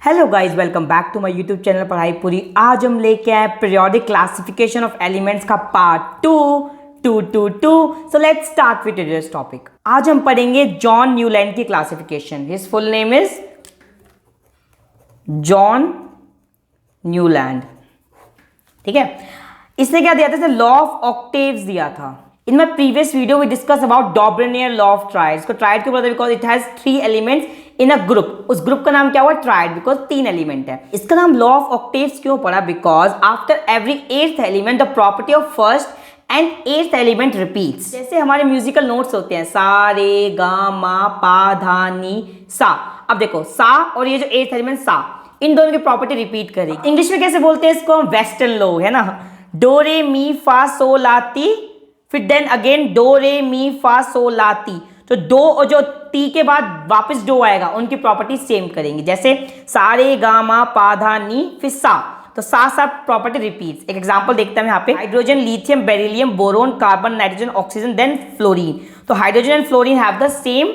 Hello guys, welcome back to my YouTube channel पढ़ाई पूरी। आज हम लेके आए पीरियोडिक क्लासिफिकेशन ऑफ एलिमेंट्स का part two. So let's start with today's topic. आज हम पढ़ेंगे जॉन न्यूलैंड की classification. His full name is John Newland. ठीक है, इसने क्या दिया था? इसने लॉ ऑफ ऑक्टेव्स दिया था। In my previous video we discuss about Dobereiner law of triads को ट्राइड क्यों बोलते हैं? Because it has 3 elements in a group. उस ग्रुप का नाम क्या हुआ? ट्राइड, बिकॉज 3 एलिमेंट है। इसका नाम लॉ ऑफ ऑक्टेव्स क्यों पड़ा? Because after every 8th element the property of first and 8th element repeats. जैसे हमारे म्यूजिकल नोट्स होते हैं सा रे गा मा पा धा नी सा। अब देखो सा और ये जो 8th एलिमेंट सा, इन दोनों की प्रॉपर्टी रिपीट करेगी। इंग्लिश में कैसे बोलते हैं इसको? हम वेस्टर्न लोग, है ना। डो रे मी फा सो लाती, फिर देन अगेन डो रे मी फा सो लाती। तो डो और जो टी के बाद वापस डो आएगा, उनकी प्रॉपर्टी सेम करेंगे। जैसे सारे गामा पाधा नी फिर सा, तो सा प्रॉपर्टी रिपीट्स। एक एग्जांपल देखते हैं यहाँ पे। Hydrogen, lithium, beryllium, boron, carbon, nitrogen, oxygen, then fluorine. तो hydrogen and fluorine have the same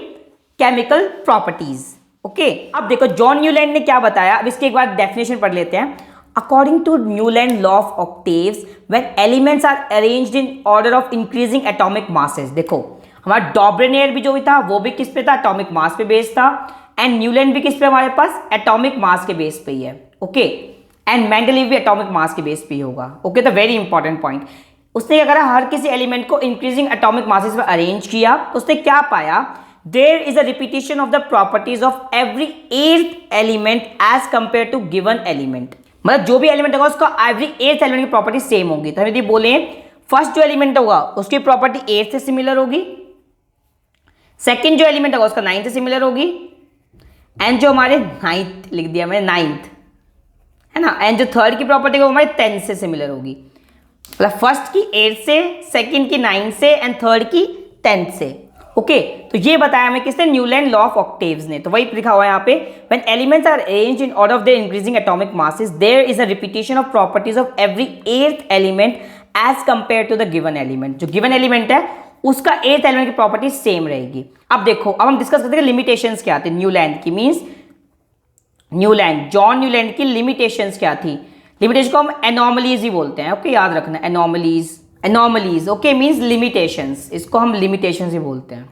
chemical properties. Okay, अब देखो जॉन न्यूलैंड ने क्या बताया। अब इसके एक बार डेफिनेशन पढ़ लेते हैं। According to Newland law of octaves, when elements are arranged in order of increasing atomic masses, देखो हमारा डॉबरेनियर भी जो भी था वो भी किस पे था? एटॉमिक मास पे बेस था। एंड न्यूलैंड भी किस पे हमारे पास? एटॉमिक मास के बेस पे ही है। ओके, एंड मेंडलीव भी एटॉमिक मास के बेस पे ही होगा। ओके, तो वेरी इंपॉर्टेंट पॉइंट। उसने क्या करा? हर किसी एलिमेंट को इंक्रीजिंग एटॉमिक मासेस पे अरेंज किया। तो उसने क्या पाया? There is a repetition of the properties of every 8th element as compared to given element। मतलब जो भी एलिमेंट होगा उसका एवरी 8th एलिमेंट की प्रॉपर्टी सेम होगी। तो हम यदि बोले फर्स्ट जो एलिमेंट होगा उसकी प्रॉपर्टी 8 से सिमिलर होगी, सेकंड जो एलिमेंट होगा उसका 9 से सिमिलर होगी, एंड जो हमारे 9th लिख दिया मैंने 9th, है ना। एंड जो थर्ड की प्रॉपर्टी होगी हमारे 10 से सिमिलर होगी। मतलब फर्स्ट की 8 से, सेकंड की 9 से, एंड थर्ड की 10 से। ओके, तो ये बताया हमें किसने? न्यूलैंड लॉ ऑफ ऑक्टेव्स ने। तो वही लिखा हुआ है यहाँ पे, when elements are arranged in order of their increasing atomic masses there is a repetition of properties of every 8th element as compare to the given element. जो given element है उसका 8th एलिमेंट की property same रहेगी। अब देखो, अब हम discuss करते हैं लिमिटेशंस क्या थी न्यूलैंड की। मीन्स न्यूलैंड, जॉन न्यूलैंड की लिमिटेशंस क्या थी? लिमिटेशन को हम एनॉमलीज ही बोलते हैं। ओके, याद रखना, एनॉमलीज। ओके, मीन्स लिमिटेशंस, इसको हम लिमिटेशंस ही बोलते हैं।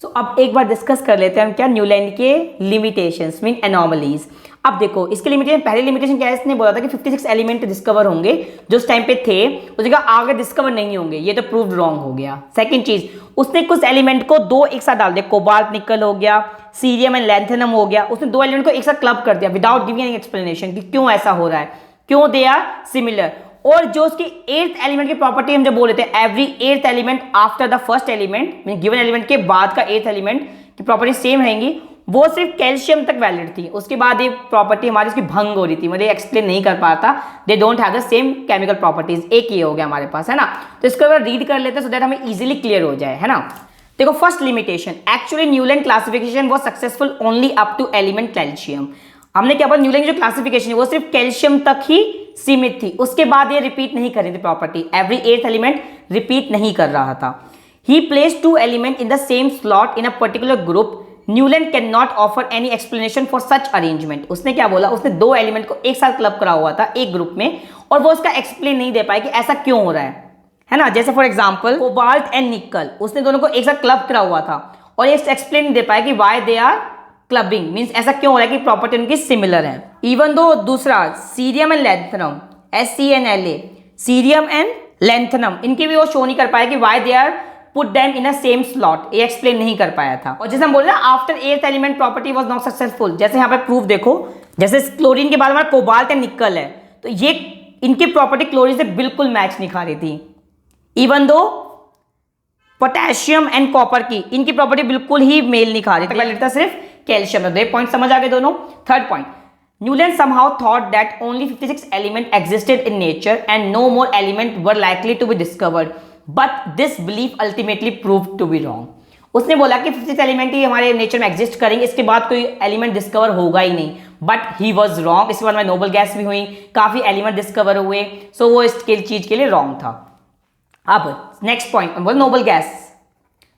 सो अब एक बार डिस्कस कर लेते हैं हम क्या न्यूलैंड के लिमिटेशंस मीन एनॉमलीज। अब देखो इसके लिमिटेशन, पहले लिमिटेशन क्या है? इसने बोला था कि 56 एलिमेंट डिस्कवर होंगे जो उस टाइम पे थे, उस जगह आगे डिस्कवर नहीं होंगे। ये तो प्रूव्ड रॉन्ग हो गया। सेकंड चीज, उसने कुछ एलिमेंट को दो एक साथ डाल दिया। कोबाल्ट निकल हो गया, सीरियम एंड लैंथेनम हो गया। उसने दो एलिमेंट को एक साथ क्लब कर दिया विदाउट गिविंग एनी एक्सप्लेनेशन कि क्यों ऐसा हो रहा है, क्यों दे आर सिमिलर। और जो उसकी 8th एलिमेंट की प्रॉपर्टी हम जब बोल रहे थे, every 8th element after the first element, mean given element के बाद का 8th एलिमेंट की प्रॉपर्टी सेम रहेंगी। वो सिर्फ कैल्शियम तक वैलिड थी। उसके बाद ये प्रॉपर्टी हमारी इसकी भंग हो रही थी, मतलब एक्सप्लेन नहीं कर पाता। They don't have the same chemical properties. एक ये हो गया हमारे पास, है ना। तो इसको अगर रीड कर लेते हैं सो दैट हमें इजीली क्लियर हो जाए, है ना। देखो first limitation, actually Newland classification was successful only up to element calcium. हमने क्या बोला? न्यूलैंड जो क्लासिफिकेशन है वो सिर्फ कैल्शियम तक ही सीमित थी। उसके बाद ये रिपीट नहीं कर रही थी property. Every 8th element repeat नहीं कर रहा था। He placed 2 element in the same slot in a particular group. Newland can not offer any explanation for such arrangement. उसने क्या बोला? उसने 2 एलिमेंट को एक साथ क्लब करा हुआ था एक ग्रुप में, और वो उसका एक्सप्लेन नहीं दे पाए कि ऐसा क्यों हो रहा है ना। जैसे फॉर एग्जाम्पल कोबाल्ट एंड निकल, उसने दोनों को एक साथ क्लब करा हुआ था और ये एक्सप्लेन नहीं दे पाए कि why they are clubbing, means ऐसा क्यों हो रहा है कि प्रॉपर्टी उनकी सिमिलर है। इवन दो दूसरा cerium and lanthanum, SCNLA, cerium and lanthanum, इनकी भी वो शो नहीं कर पाया कि why they are put them in a same slot. ये एक्सप्लेन नहीं कर पाया था। और जैसे हम बोल रहे हैं after 8th element property was not successful. जैसे यहाँ पे प्रूफ देखो, जैसे क्लोरीन के बाद हमारा कोबाल्ट एंड निकल है, तो ये इनकी प्रॉपर्टी क्लोरीन से बिल्कुल मैच नहीं खा रही थी। Even though potassium and copper की, इनकी प्रॉपर्टी बिल्कुल ही मेल नहीं खा रही थी, सिर्फ कैल्शियम। दो पॉइंट समझ आ गए दोनों। Third point, Newland somehow thought that only 56 elements existed in nature and no more elements were likely to be discovered, but this belief ultimately proved to be wrong। उसने बोला कि 56 एलिमेंट ही हमारे nature में exist करेंगे, इसके बाद कोई element discover होगा ही नहीं। But he was wrong. इसके बाद में नोबल गैस भी हुई, काफी एलिमेंट डिस्कवर हुए, सो वो इस चीज के लिए रॉन्ग था। अब नेक्स्ट पॉइंट बोल, noble gas.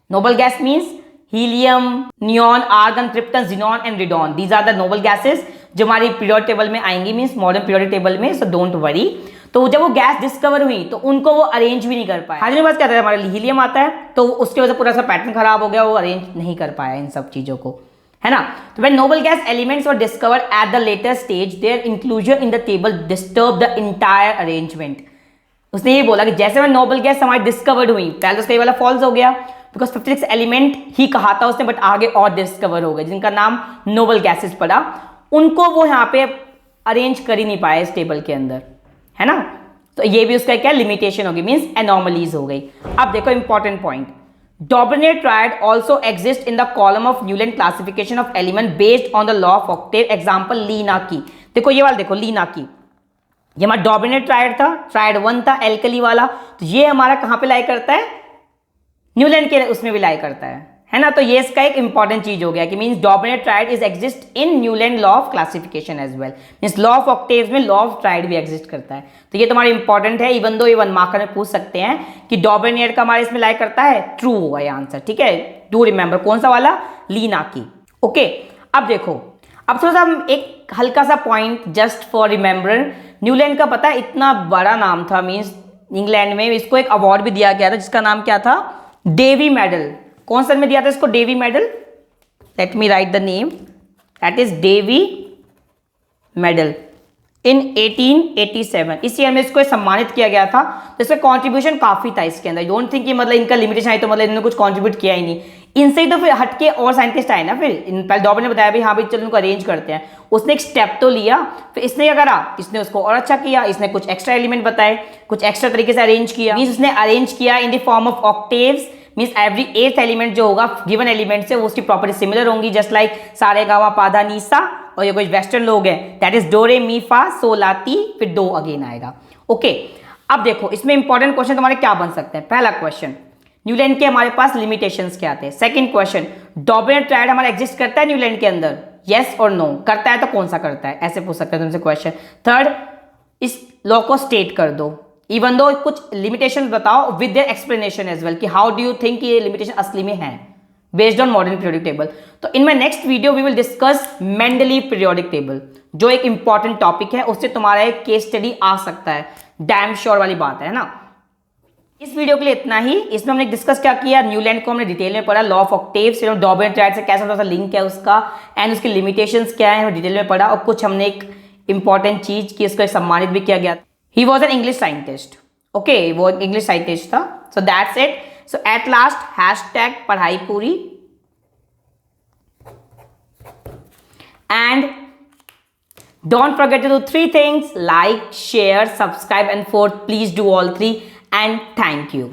Noble gas means helium, neon, argon, krypton, xenon and radon, these are the noble gases जो हमारी पीरियोडिक टेबल में आएंगी, मींस मॉडर्न पीरियोडिक टेबल में, सो डोंट वरी। तो जब वो गैस डिस्कवर हुई तो उनको वो अरेंज भी नहीं कर पाया। हाइड्रोजन के पास क्या आता है, हमारा हीलियम आता है, तो उसकी वजह से पूरा सा पैटर्न खराब हो गया, वो अरेंज नहीं कर पाया इन सब चीजों को, है ना। तो when noble gas elements were discovered at the later stage, their inclusion in the table disturb the entire arrangement. उसने ये बोला कि जैसे में नोबल गैस हमारी डिस्कवर्ड हुई, पहले तो उसका ये वाला फॉल्स हो गया, बिकॉज 56 एलिमेंट ही कहा था उसने, बट आगे और डिस्कवर हो गए जिनका नाम नोबल गैसेस पड़ा, उनको वो यहाँ पे अरेंज कर ही नहीं पाए इस टेबल के अंदर, है ना। तो ये भी उसका क्या लिमिटेशन होगी, मींस एनॉमलीज हो गई। अब देखो important point, Dobrynian triad also exists in the column of Newland classification of element based on the law of octave, example Lina-Key। देखो ये वाला, देखो Lina-Key, ये हमारा Dobrynian triad था, ट्रायड 1 था एल्कली वाला, तो ये हमारा कहां पे लाई करता है, न्यूलैंड के उसमें भी लाई करता है ना। तो ये इसका एक इंपॉर्टेंट चीज हो गया कि means Dobrynian triad is exist in Newland law of classification as well, means law of octaves में लॉ ऑफ ट्रायड भी एग्जिस्ट करता है। तो ये तुम्हारा इंपॉर्टेंट है, इवन दो ये 1 मार्कर में पूछ सकते हैं कि Dobrynian का हमारे इसमें लाई करता है, ट्रू होगा ये आंसर, ठीक है। डू रिमेंबर कौन सा वाला, Lina-Key। ओके, अब देखो, अब थोड़ा सा हम एक हल्का सा point just for remember, Newland का पता है इतना बड़ा नाम था, मींस इंग्लैंड में इसको एक अवार्ड भी दिया गया था जिसका नाम क्या था, डेवी मेडल। कौन सा में दिया था इसको Davy medal, let me write the name, that is Davy medal in 1887। इस ईयर में इसको सम्मानित किया गया था। तो इसका कंट्रीब्यूशन काफी था इसके अंदर, डोंट थिंक कि मतलब इनका लिमिटेशन आई तो मतलब इन्होंने कुछ कंट्रीब्यूट किया ही नहीं, इनसे ही तो फिर हटके और साइंटिस्ट आए ना। फिर पहले डॉबरिन ने बताया भाई हाँ भाई चलो उनको अरेंज करते हैं, उसने एक स्टेप तो लिया, फिर इसने क्या करा, इसने उसको और अच्छा किया, इसने कुछ एक्स्ट्रा एलिमेंट बताए, कुछ एक्स्ट्रा तरीके से अरेंज किया, मींस उसने अरेंज किया in the form of octaves, means every 8th element जो होगा गिवन एलिमेंट से वो उसकी प्रॉपर्टी सिमिलर होंगी, जस्ट लाइक सारे गामा पाधा नीसा, और ये कुछ वेस्टर्न लोग हैं दैट इज डो रे मी फा सो ला ती, फिर दो अगेन आएगा। ओके, अब देखो इसमें इंपॉर्टेंट क्वेश्चन तुम्हारे क्या बन सकते हैं। पहला क्वेश्चन, न्यूलैंड के हमारे पास लिमिटेशंस क्या आते हैं। सेकंड क्वेश्चन, Dobrynian ट्रायड हमारा एग्जिस्ट करता है न्यूलैंड के अंदर, यस और नो, करता है तो कौन सा करता है, ऐसे पूछ सकते हैं तुमसे क्वेश्चन। थर्ड, इस लॉ को स्टेट कर दो, इवन दो कुछ लिमिटेशन बताओ with their explanation as well, कि हाउ डू यू थिंक ये लिमिटेशन असली में है based on modern periodic table. तो in my next video we will discuss Mendeleev periodic table, जो एक इंपॉर्टेंट टॉपिक है, उससे तुम्हारा एक केस स्टडी आ सकता है, डैम श्योर वाली बात है ना। इस वीडियो के लिए इतना ही। इसमें हमने डिस्कस क्या किया, न्यूलैंड को हमने डिटेल में पढ़ा, law of octaves, Dobrynian triad से कैसा सा लिंक है उसका, एंड उसकी लिमिटेशंस क्या है डिटेल में पढ़ा, और कुछ हमने एक इंपॉर्टेंट चीज की उसको सम्मानित भी किया गया। He was an English scientist, okay, वो इंग्लिश साइंटिस्ट था। So that's it. So at last hashtag पढ़ाई पूरी, and don't forget to do 3 things, like, share, subscribe and 4th please do all 3, and thank you.